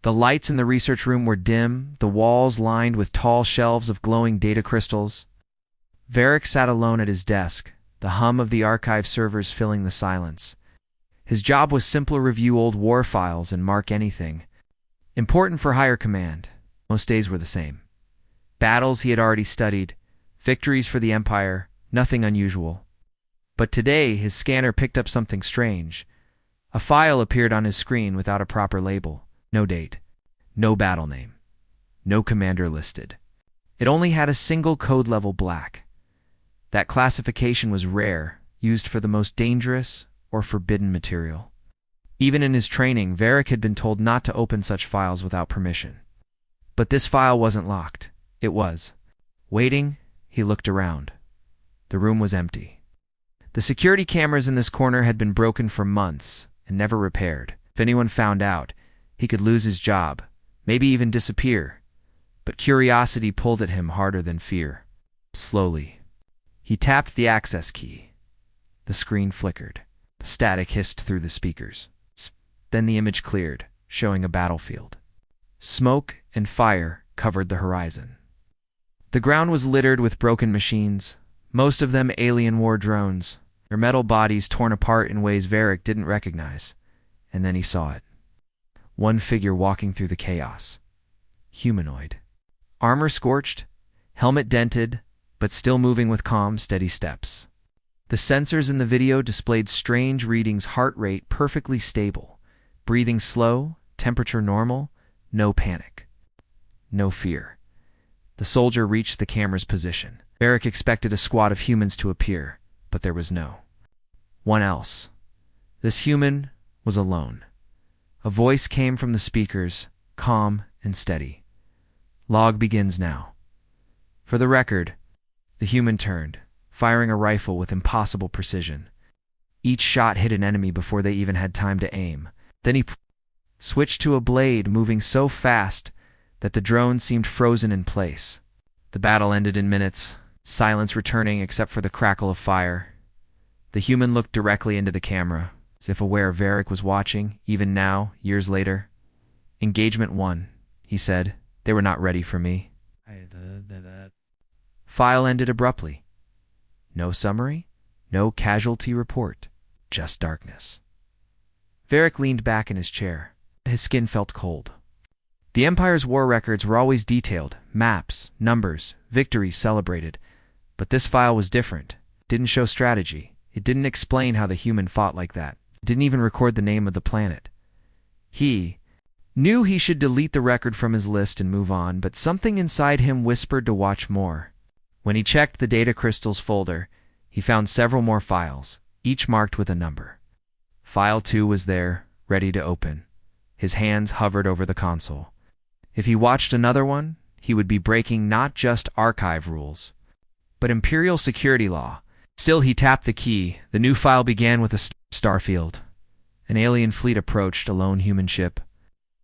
The lights in the research room were dim, the walls lined with tall shelves of glowing data crystals. Varric sat alone at his desk, the hum of the archive servers filling the silence. His job was simply review old war files and mark anything important for higher command. Most days were the same. Battles he had already studied, victories for the Empire, nothing unusual. But today his scanner picked up something strange. A file appeared on his screen without a proper label. No date, no battle name, no commander listed. It only had a single code level black. That classification was rare, used for the most dangerous or forbidden material. Even in his training, Varric had been told not to open such files without permission. But this file wasn't locked. It was. Waiting, he looked around. The room was empty. The security cameras in this corner had been broken for months and never repaired. If anyone found out, he could lose his job, maybe even disappear. But curiosity pulled at him harder than fear. Slowly, he tapped the access key. The screen flickered. The static hissed through the speakers. Then the image cleared, showing a battlefield. Smoke and fire covered the horizon. The ground was littered with broken machines, most of them alien war drones, their metal bodies torn apart in ways Varric didn't recognize. And then he saw it. One figure walking through the chaos. Humanoid. Armor scorched, helmet dented, but still moving with calm, steady steps. The sensors in the video displayed strange readings, heart rate perfectly stable, breathing slow, temperature normal, no panic, no fear. The soldier reached the camera's position. Varric expected a squad of humans to appear, but there was no one else. This human was alone. A voice came from the speakers, calm and steady. Log begins now. For the record, the human turned, firing a rifle with impossible precision. Each shot hit an enemy before they even had time to aim. Then he switched to a blade, moving so fast that the drone seemed frozen in place. The battle ended in minutes, silence returning except for the crackle of fire. The human looked directly into the camera, as if aware Varric was watching, even now, years later. Engagement 1, he said. They were not ready for me. File ended abruptly. No summary, no casualty report, just darkness. Varric leaned back in his chair. His skin felt cold. The Empire's war records were always detailed, maps, numbers, victories celebrated. But this file was different. It didn't show strategy. It didn't explain how the human fought like that. It didn't even record the name of the planet. He knew he should delete the record from his list and move on, but something inside him whispered to watch more. When he checked the data crystals folder, he found several more files, each marked with a number. File 2 was there, ready to open. His hands hovered over the console. If he watched another one, he would be breaking not just archive rules, but Imperial security law. Still, he tapped the key. The new file began with a starfield. An alien fleet approached, a lone human ship.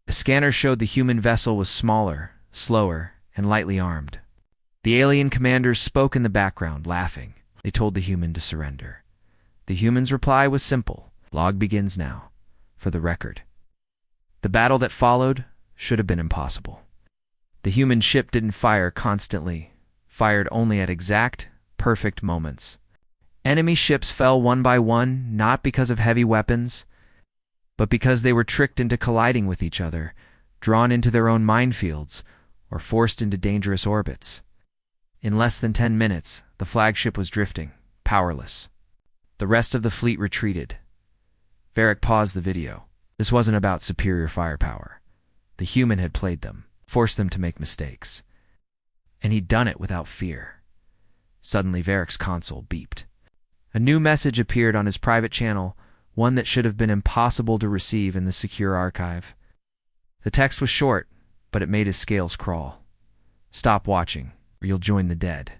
The scanner showed the human vessel was smaller, slower, and lightly armed. The alien commanders spoke in the background, laughing. They told the human to surrender. The human's reply was simple. Log begins now. For the record. The battle that followed should have been impossible. The human ship didn't fire constantly, fired only at exact, perfect moments. Enemy ships fell one by one, not because of heavy weapons, but because they were tricked into colliding with each other, drawn into their own minefields, or forced into dangerous orbits. In less than 10 minutes, the flagship was drifting, powerless. The rest of the fleet retreated. Varric paused the video. This wasn't about superior firepower. The human had played them, forced them to make mistakes. And he'd done it without fear. Suddenly, Varric's console beeped. A new message appeared on his private channel, one that should have been impossible to receive in the secure archive. The text was short, but it made his scales crawl. Stop watching, or you'll join the dead.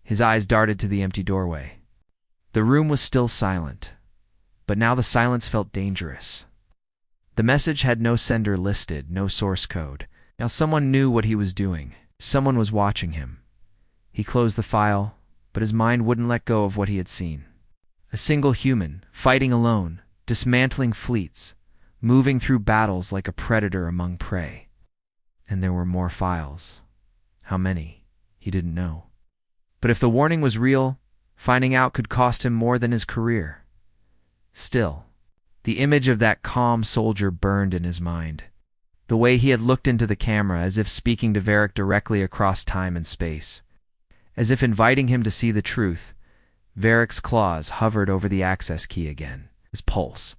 His eyes darted to the empty doorway. The room was still silent, but now the silence felt dangerous. The message had no sender listed, no source code. Now someone knew what he was doing. Someone was watching him. He closed the file, but his mind wouldn't let go of what he had seen. A single human, fighting alone, dismantling fleets, moving through battles like a predator among prey. And there were more files. How many? He didn't know. But if the warning was real, finding out could cost him more than his career. Still, the image of that calm soldier burned in his mind. The way he had looked into the camera as if speaking to Varric directly across time and space. As if inviting him to see the truth, Varric's claws hovered over the access key again. His pulse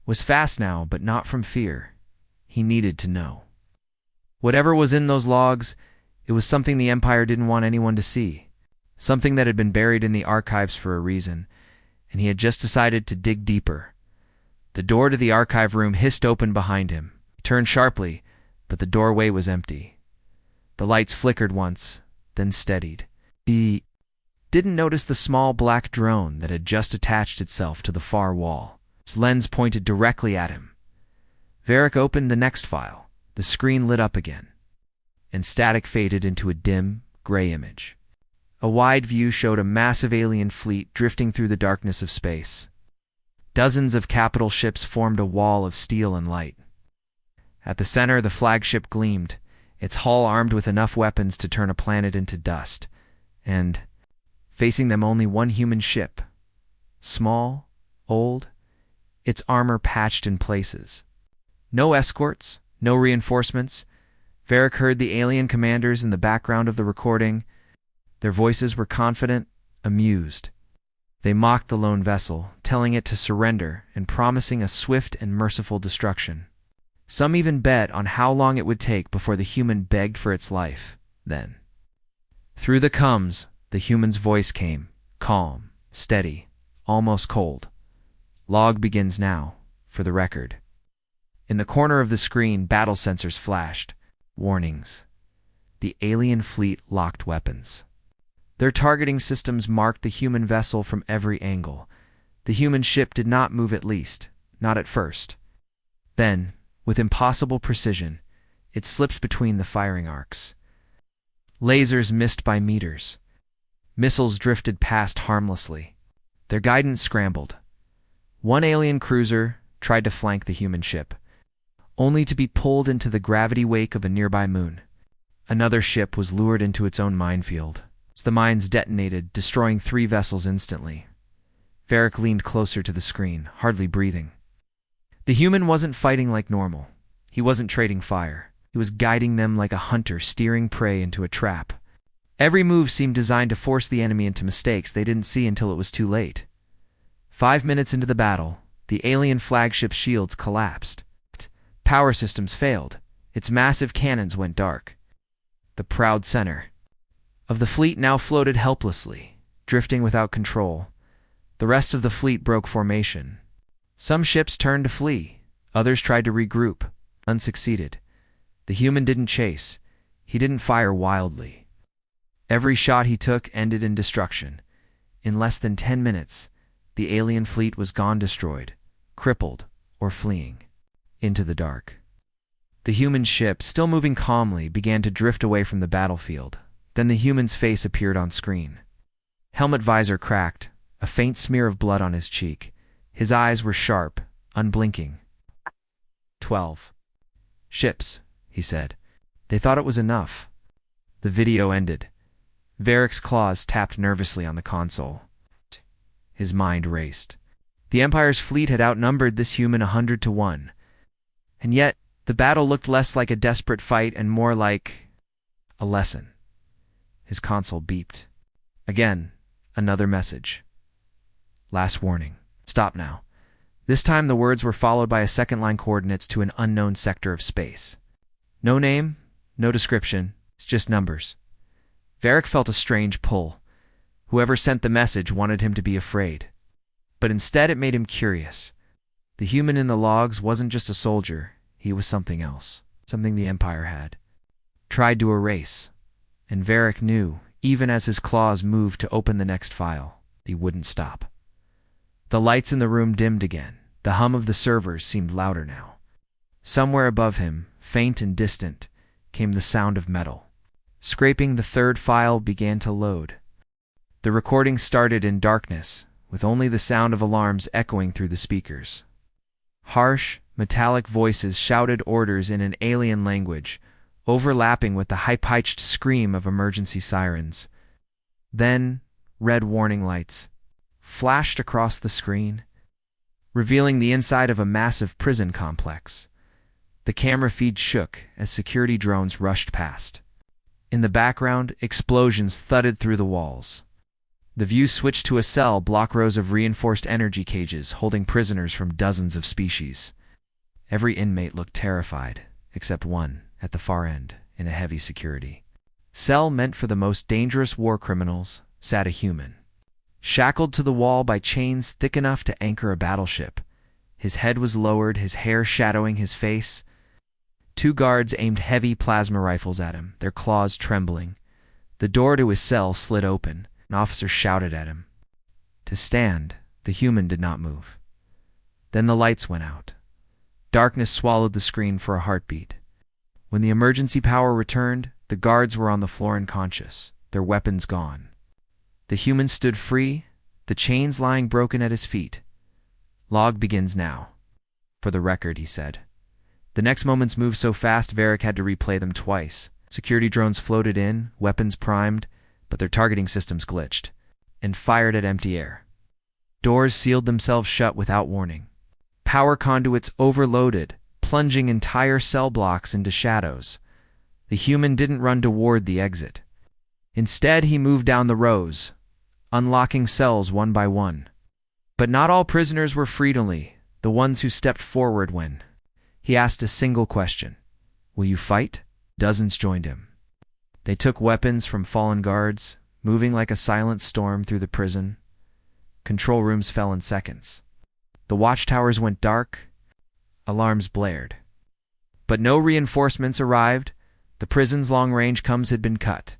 was fast now, but not from fear. He needed to know. Whatever was in those logs, it was something the Empire didn't want anyone to see. Something that had been buried in the archives for a reason, and he had just decided to dig deeper. The door to the archive room hissed open behind him. He turned sharply, but the doorway was empty. The lights flickered once, then steadied. He didn't notice the small black drone that had just attached itself to the far wall. Its lens pointed directly at him. Varric opened the next file. The screen lit up again, and static faded into a dim, gray image. A wide view showed a massive alien fleet drifting through the darkness of space. Dozens of capital ships formed a wall of steel and light. At the center, the flagship gleamed, its hull armed with enough weapons to turn a planet into dust, and, facing them, only one human ship. Small, old, its armor patched in places. No escorts, no reinforcements. Varric heard the alien commanders in the background of the recording. Their voices were confident, amused. They mocked the lone vessel, telling it to surrender and promising a swift and merciful destruction. Some even bet on how long it would take before the human begged for its life. Then, through the coms, the human's voice came, calm, steady, almost cold. Log begins now, for the record. In the corner of the screen, battle sensors flashed. Warnings. The alien fleet locked weapons. Their targeting systems marked the human vessel from every angle. The human ship did not move, at least, not at first. Then, with impossible precision, it slipped between the firing arcs. Lasers missed by meters. Missiles drifted past harmlessly. Their guidance scrambled. One alien cruiser tried to flank the human ship, only to be pulled into the gravity wake of a nearby moon. Another ship was lured into its own minefield. The mines detonated, destroying 3 vessels instantly. Varric leaned closer to the screen, hardly breathing. The human wasn't fighting like normal. He wasn't trading fire. He was guiding them like a hunter steering prey into a trap. Every move seemed designed to force the enemy into mistakes they didn't see until it was too late. 5 minutes into the battle, the alien flagship's shields collapsed. Power systems failed. Its massive cannons went dark. The proud center of the fleet now floated helplessly, drifting without control. The rest of the fleet broke formation. Some ships turned to flee. Others tried to regroup, unsucceeded. The human didn't chase. He didn't fire wildly. Every shot he took ended in destruction. In less than 10 minutes, the alien fleet was gone, destroyed, crippled, or fleeing into the dark. The human ship, still moving calmly, began to drift away from the battlefield. Then the human's face appeared on screen. Helmet visor cracked, a faint smear of blood on his cheek. His eyes were sharp, unblinking. 12 ships, he said. They thought it was enough. The video ended. Varric's claws tapped nervously on the console. His mind raced. The Empire's fleet had outnumbered this human 100 to 1. And yet, the battle looked less like a desperate fight and more like a lesson. His console beeped. Again, another message. Last warning. Stop now. This time the words were followed by a second-line coordinates to an unknown sector of space. No name, no description, it's just numbers. Varric felt a strange pull. Whoever sent the message wanted him to be afraid. But instead it made him curious. The human in the logs wasn't just a soldier, he was something else. Something the Empire had tried to erase. And Varric knew, even as his claws moved to open the next file, he wouldn't stop. The lights in the room dimmed again. The hum of the servers seemed louder now. Somewhere above him, faint and distant, came the sound of metal. Scraping, the third file began to load. The recording started in darkness, with only the sound of alarms echoing through the speakers. Harsh, Metallic voices shouted orders in an alien language, overlapping with the high-pitched scream of emergency sirens. Then, red warning lights flashed across the screen, revealing the inside of a massive prison complex. The camera feed shook as security drones rushed past. In the background, explosions thudded through the walls. The view switched to a cell block rows of reinforced energy cages holding prisoners from dozens of species. Every inmate looked terrified, except one, at the far end, in a heavy security cell meant for the most dangerous war criminals, sat a human. Shackled to the wall by chains thick enough to anchor a battleship. His head was lowered, his hair shadowing his face. Two guards aimed heavy plasma rifles at him, their claws trembling. The door to his cell slid open. An officer shouted at him to stand. The human did not move. Then the lights went out. Darkness swallowed the screen for a heartbeat. When the emergency power returned, the guards were on the floor unconscious, their weapons gone. The human stood free, the chains lying broken at his feet. "Log begins now." "For the record," he said. The next moments moved so fast Varric had to replay them twice. Security drones floated in, weapons primed, but their targeting systems glitched, and fired at empty air. Doors sealed themselves shut without warning. Power conduits overloaded, plunging entire cell blocks into shadows. The human didn't run toward the exit. Instead, he moved down the rows, unlocking cells one by one. But not all prisoners were freed, only the ones who stepped forward when he asked a single question. "Will you fight?" Dozens joined him. They took weapons from fallen guards, moving like a silent storm through the prison. Control rooms fell in seconds. The watchtowers went dark. Alarms blared. But no reinforcements arrived. The prison's long-range comms had been cut.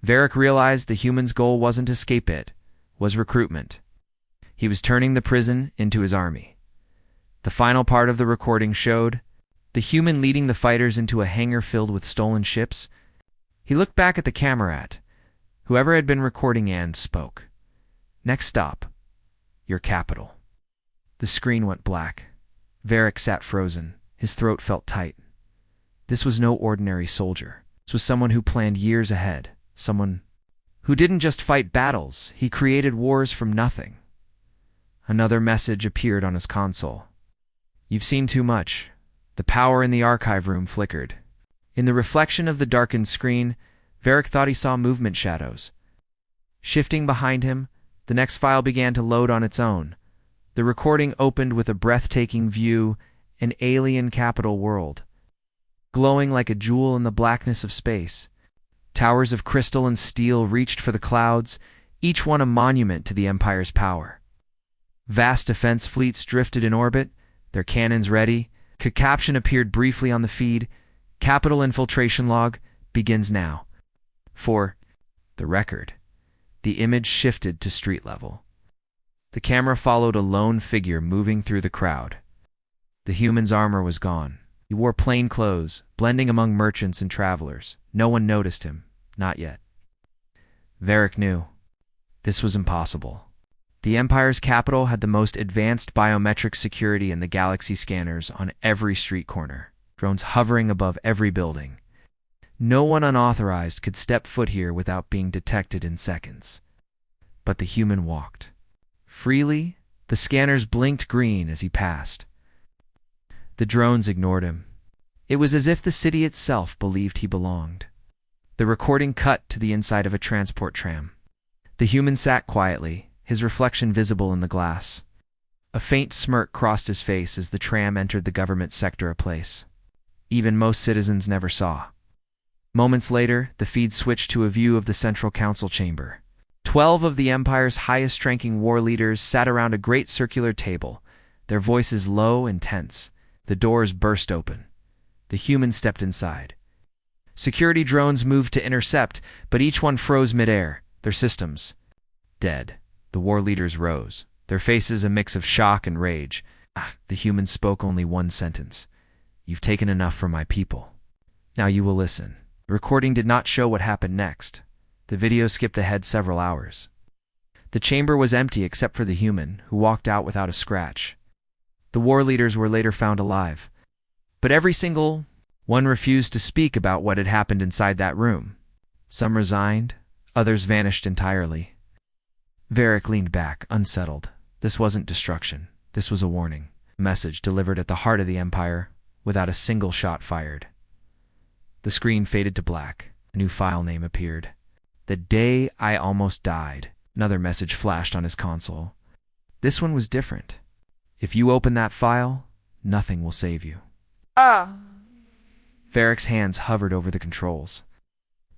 Varric realized the human's goal wasn't escape, it was recruitment. He was turning the prison into his army. The final part of the recording showed the human leading the fighters into a hangar filled with stolen ships. He looked back at the camera at whoever had been recording and spoke. "Next stop, your capital." The screen went black. Varric sat frozen. His throat felt tight. This was no ordinary soldier. This was someone who planned years ahead. Someone who didn't just fight battles, he created wars from nothing. Another message appeared on his console. "You've seen too much." The power in the archive room flickered. In the reflection of the darkened screen, Varric thought he saw movement shadows. Shifting behind him, the next file began to load on its own. The recording opened with a breathtaking view, an alien capital world, glowing like a jewel in the blackness of space. Towers of crystal and steel reached for the clouds, each one a monument to the Empire's power. Vast defense fleets drifted in orbit, their cannons ready. A caption appeared briefly on the feed. "Capital infiltration log begins now." For the record, the image shifted to street level. The camera followed a lone figure moving through the crowd. The human's armor was gone. He wore plain clothes, blending among merchants and travelers. No one noticed him, not yet. Varric knew this was impossible. The Empire's capital had the most advanced biometric security in the galaxy, scanners on every street corner, drones hovering above every building. No one unauthorized could step foot here without being detected in seconds. But the human walked freely. The scanners blinked green as he passed. The drones ignored him. It was as if the city itself believed he belonged. The recording cut to the inside of a transport tram. The human sat quietly, his reflection visible in the glass. A faint smirk crossed his face as the tram entered the government sector, a place even most citizens never saw. Moments later, the feed switched to a view of the Central Council chamber. 12 of the Empire's highest-ranking war leaders sat around a great circular table, their voices low and tense. The doors burst open. The human stepped inside. Security drones moved to intercept, but each one froze midair, their systems dead. The war leaders rose, their faces a mix of shock and rage. The human spoke only one sentence. "You've taken enough from my people. Now you will listen." The recording did not show what happened next. The video skipped ahead several hours. The chamber was empty except for the human, who walked out without a scratch. The war leaders were later found alive, but every single one refused to speak about what had happened inside that room. Some resigned, others vanished entirely. Varric leaned back, unsettled. This wasn't destruction. This was a warning. A message delivered at the heart of the Empire, without a single shot fired. The screen faded to black. A new file name appeared. "The day I almost died." Another message flashed on his console. This one was different. "If you open that file, nothing will save you." Varric's hands hovered over the controls.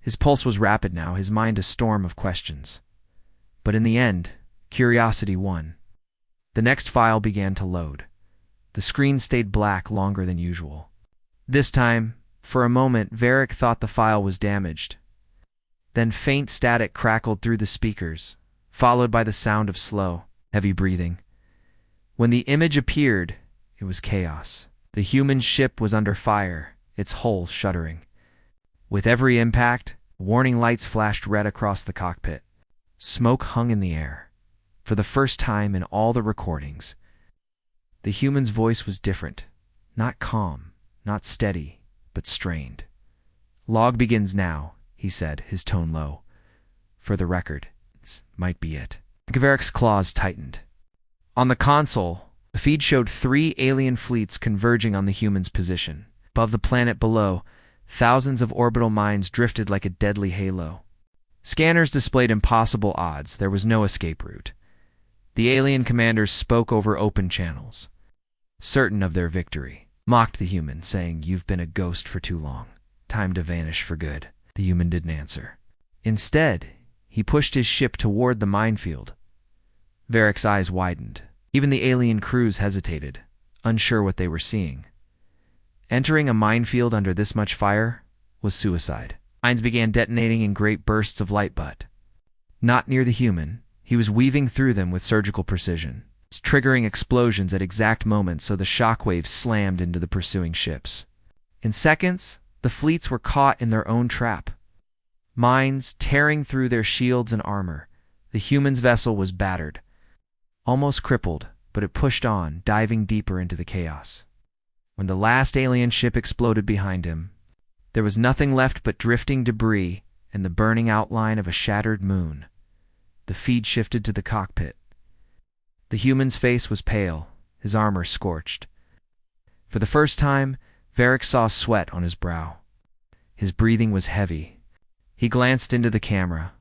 His pulse was rapid now, his mind a storm of questions. But in the end, curiosity won. The next file began to load. The screen stayed black longer than usual. This time, for a moment, Varric thought the file was damaged. Then faint static crackled through the speakers, followed by the sound of slow, heavy breathing. When the image appeared, it was chaos. The human ship was under fire, its hull shuddering. With every impact, warning lights flashed red across the cockpit. Smoke hung in the air. For the first time in all the recordings, the human's voice was different. Not calm, not steady, but strained. "Log begins now," he said, his tone low. "For the record, this might be it." Varric's claws tightened. On the console, the feed showed 3 alien fleets converging on the human's position. Above the planet below, thousands of orbital mines drifted like a deadly halo. Scanners displayed impossible odds. There was no escape route. The alien commanders spoke over open channels, certain of their victory. Mocked the human, saying, "You've been a ghost for too long. Time to vanish for good." The human didn't answer. Instead, he pushed his ship toward the minefield. Varric's eyes widened. Even the alien crews hesitated, unsure what they were seeing. Entering a minefield under this much fire was suicide. Mines began detonating in great bursts of light, but not near the human. He was weaving through them with surgical precision, triggering explosions at exact moments so the shockwaves slammed into the pursuing ships. In seconds, the fleets were caught in their own trap. Mines tearing through their shields and armor. The human's vessel was battered, almost crippled, but it pushed on, diving deeper into the chaos. When the last alien ship exploded behind him, there was nothing left but drifting debris and the burning outline of a shattered moon. The feed shifted to the cockpit. The human's face was pale, his armor scorched. For the first time, Varric saw sweat on his brow. His breathing was heavy. He glanced into the camera.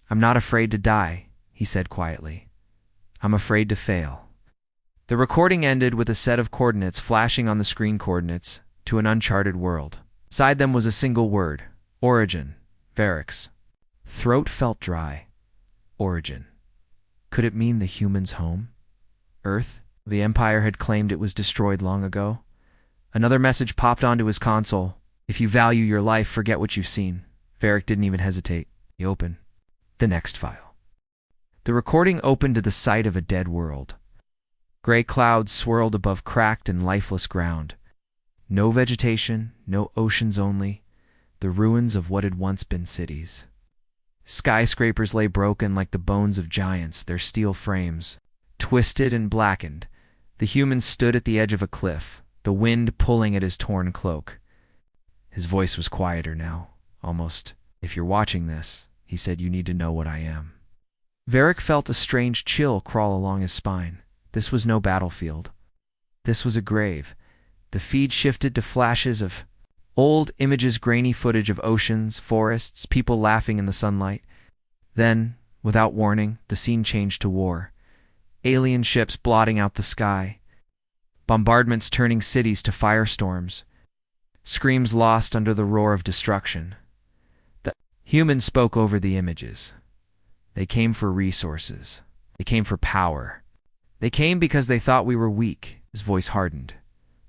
"I'm not afraid to die," he said quietly. "I'm afraid to fail." The recording ended with a set of coordinates flashing on the screen, coordinates to an uncharted world. Beside them was a single word: origin. Varric's throat felt dry. Origin. Could it mean the human's home? Earth? The Empire had claimed it was destroyed long ago. Another message popped onto his console. "If you value your life, forget what you've seen." Varric didn't even hesitate. He opened the next file. The recording opened to the sight of a dead world. Gray clouds swirled above cracked and lifeless ground. No vegetation, no oceans, only the ruins of what had once been cities. Skyscrapers lay broken like the bones of giants, their steel frames twisted and blackened. The human stood at the edge of a cliff, the wind pulling at his torn cloak. His voice was quieter now, almost, "If you're watching this," he said, "you need to know what I am." Varric felt a strange chill crawl along his spine. This was no battlefield. This was a grave. The feed shifted to flashes of old images, grainy footage of oceans, forests, people laughing in the sunlight. Then, without warning, the scene changed to war. Alien ships blotting out the sky. Bombardments turning cities to firestorms. Screams lost under the roar of destruction. The human spoke over the images. They came for resources. They came for power. They came because they thought we were weak. His voice hardened.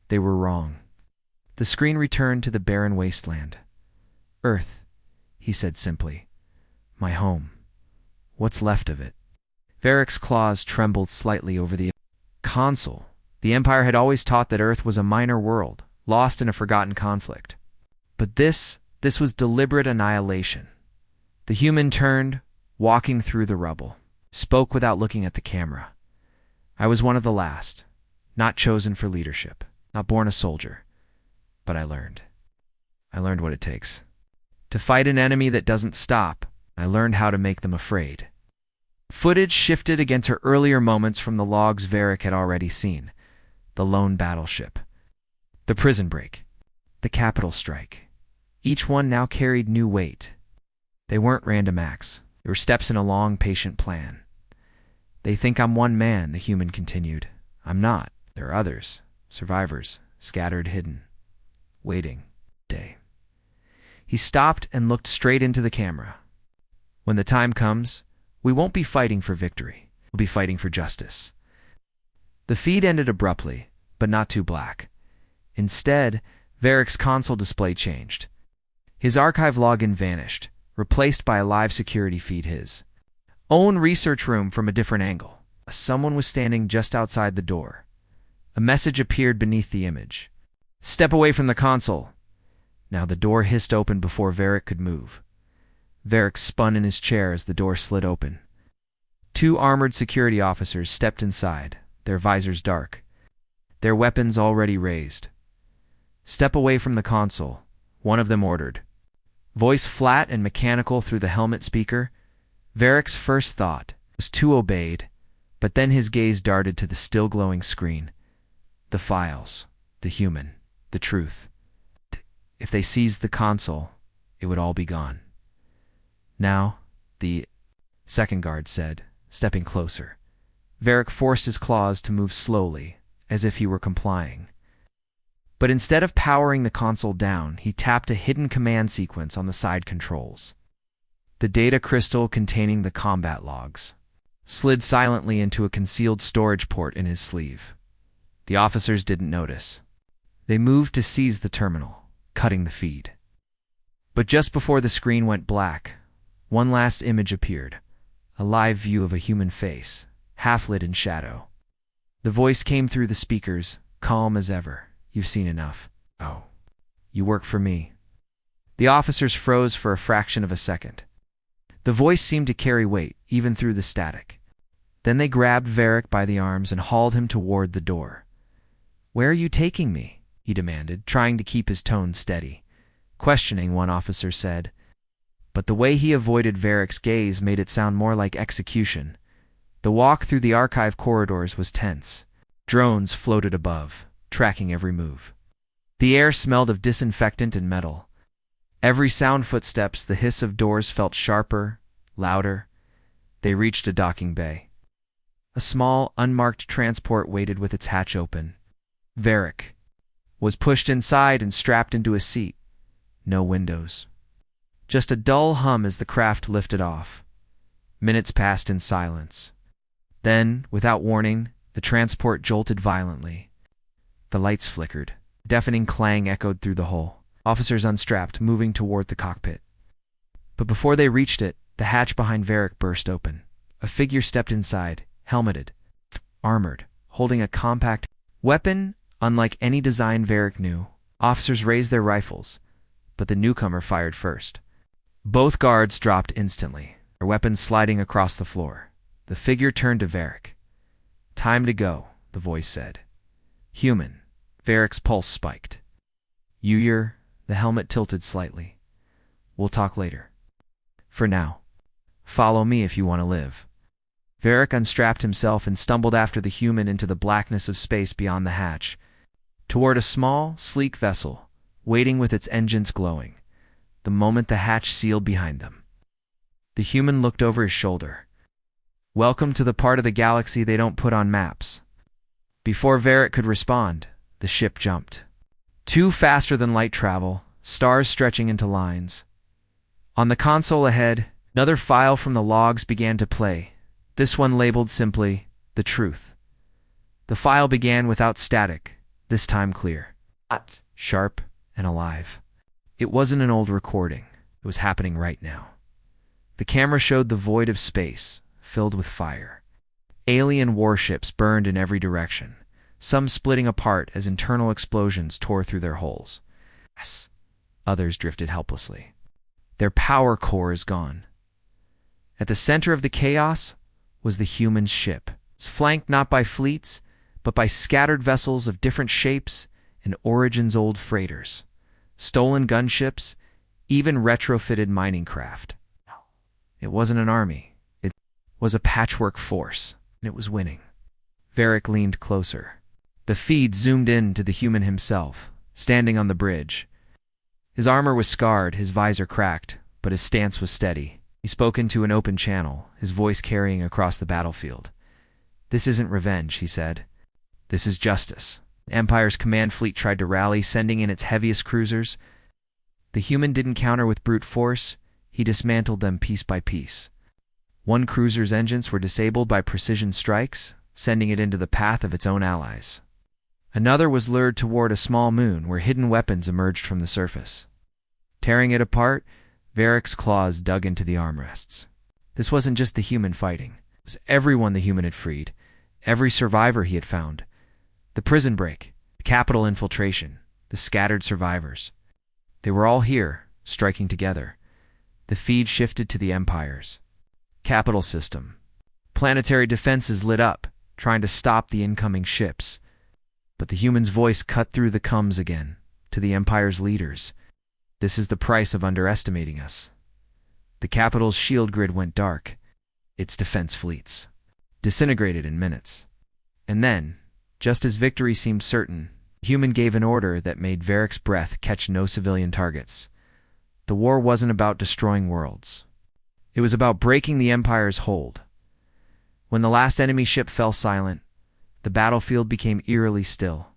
They were wrong. The screen returned to the barren wasteland. "Earth," he said simply. "My home. What's left of it?" Varric's claws trembled slightly over the console. The Empire had always taught that Earth was a minor world, lost in a forgotten conflict. But this was deliberate annihilation. The human turned, walking through the rubble, spoke without looking at the camera. "I was one of the last. Not chosen for leadership, not born a soldier. But I learned. I learned what it takes. To fight an enemy that doesn't stop, I learned how to make them afraid. Footage shifted again to earlier moments from the logs Varric had already seen. The lone battleship. The prison break. The capital strike. Each one now carried new weight. They weren't random acts. They were steps in a long, patient plan. They think I'm one man, the human continued. I'm not. There are others. Survivors. Scattered, hidden. Waiting. Day. He stopped and looked straight into the camera. When the time comes, we won't be fighting for victory. We'll be fighting for justice. The feed ended abruptly, but not too black. Instead, Varric's console display changed. His archive login vanished, replaced by a live security feed his own research room from a different angle. Someone was standing just outside the door. A message appeared beneath the image. Step away from the console. Now the door hissed open before Varric could move. Varric spun in his chair as the door slid open. Two armored security officers stepped inside, their visors dark, their weapons already raised. Step away from the console, one of them ordered. Voice flat and mechanical through the helmet speaker, Varric's first thought was to obey, but then his gaze darted to the still glowing screen. The files, the human, the truth. If they seized the console, it would all be gone. Now, the second guard said, stepping closer. Varric forced his claws to move slowly, as if he were complying. But instead of powering the console down, he tapped a hidden command sequence on the side controls. The data crystal containing the combat logs slid silently into a concealed storage port in his sleeve. The officers didn't notice. They moved to seize the terminal, cutting the feed. But just before the screen went black, one last image appeared, a live view of a human face, half lit in shadow. The voice came through the speakers, calm as ever. You've seen enough. Oh, you work for me. The officers froze for a fraction of a second. The voice seemed to carry weight, even through the static. Then they grabbed Varric by the arms and hauled him toward the door. Where are you taking me? He demanded, trying to keep his tone steady. Questioning, one officer said. But the way he avoided Varric's gaze made it sound more like execution. The walk through the archive corridors was tense. Drones floated above, tracking every move. The air smelled of disinfectant and metal. Every sound footsteps, the hiss of doors felt sharper, louder. They reached a docking bay. A small, unmarked transport waited with its hatch open. Varric was pushed inside and strapped into a seat. No windows. Just a dull hum as the craft lifted off. Minutes passed in silence. Then, without warning, the transport jolted violently. The lights flickered. A deafening clang echoed through the hull. Officers unstrapped, moving toward the cockpit. But before they reached it, the hatch behind Varric burst open. A figure stepped inside, helmeted, armored, holding a compact weapon unlike any design Varric knew. Officers raised their rifles, but the newcomer fired first. Both guards dropped instantly, their weapons sliding across the floor. The figure turned to Varric. Time to go, the voice said. Human. Varric's pulse spiked. You're... The helmet tilted slightly. We'll talk later. For now. Follow me if you want to live. Varric unstrapped himself and stumbled after the human into the blackness of space beyond the hatch, toward a small, sleek vessel, waiting with its engines glowing, the moment the hatch sealed behind them. The human looked over his shoulder. Welcome to the part of the galaxy they don't put on maps. Before Varric could respond, the ship jumped. Too faster than light travel, stars stretching into lines. On the console ahead, another file from the logs began to play, this one labeled simply, The Truth. The file began without static, this time clear, sharp, and alive. It wasn't an old recording. It was happening right now. The camera showed the void of space, filled with fire. Alien warships burned in every direction, some splitting apart as internal explosions tore through their hulls. Others drifted helplessly. Their power core is gone. At the center of the chaos was the human ship, flanked not by fleets, but by scattered vessels of different shapes and origins, old freighters, stolen gunships, even retrofitted mining craft. It wasn't an army. It was a patchwork force, and it was winning. Varric leaned closer. The feed zoomed in to the human himself, standing on the bridge. His armor was scarred, his visor cracked, but his stance was steady. He spoke into an open channel, his voice carrying across the battlefield. "This isn't revenge," he said. "This is justice." The Empire's command fleet tried to rally, sending in its heaviest cruisers. The human didn't counter with brute force. He dismantled them piece by piece. One cruiser's engines were disabled by precision strikes, sending it into the path of its own allies. Another was lured toward a small moon where hidden weapons emerged from the surface. Tearing it apart, Varric's claws dug into the armrests. This wasn't just the human fighting. It was everyone the human had freed, every survivor he had found. The prison break, the capital infiltration, the scattered survivors. They were all here, striking together. The feed shifted to the Empire's capital system. Planetary defenses lit up, trying to stop the incoming ships. But the human's voice cut through the comms again, to the Empire's leaders. "This is the price of underestimating us." The capital's shield grid went dark. Its defense fleets disintegrated in minutes. And then, just as victory seemed certain, the human gave an order that made Varric's breath catch no civilian targets. The war wasn't about destroying worlds. It was about breaking the Empire's hold. When the last enemy ship fell silent, the battlefield became eerily still.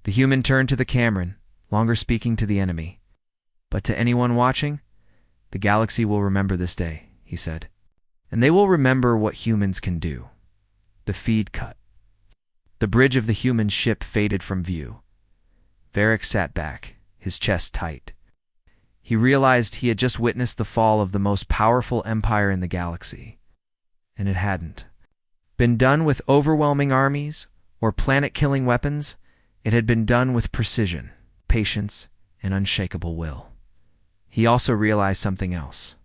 The human turned to the Cameron, longer speaking to the enemy. "But to anyone watching, the galaxy will remember this day," he said. "And they will remember what humans can do." The feed cut. The bridge of the human ship faded from view. Varric sat back, his chest tight. He realized he had just witnessed the fall of the most powerful empire in the galaxy. And it hadn't been done with overwhelming armies or planet-killing weapons. It had been done with precision, patience, and unshakable will. He also realized something else.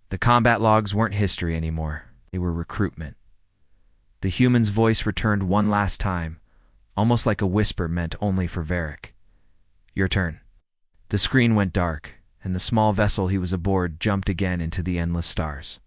The combat logs weren't history anymore. They were recruitment. The human's voice returned one last time, almost like a whisper meant only for Varric. "Your turn." The screen went dark, and the small vessel he was aboard jumped again into the endless stars.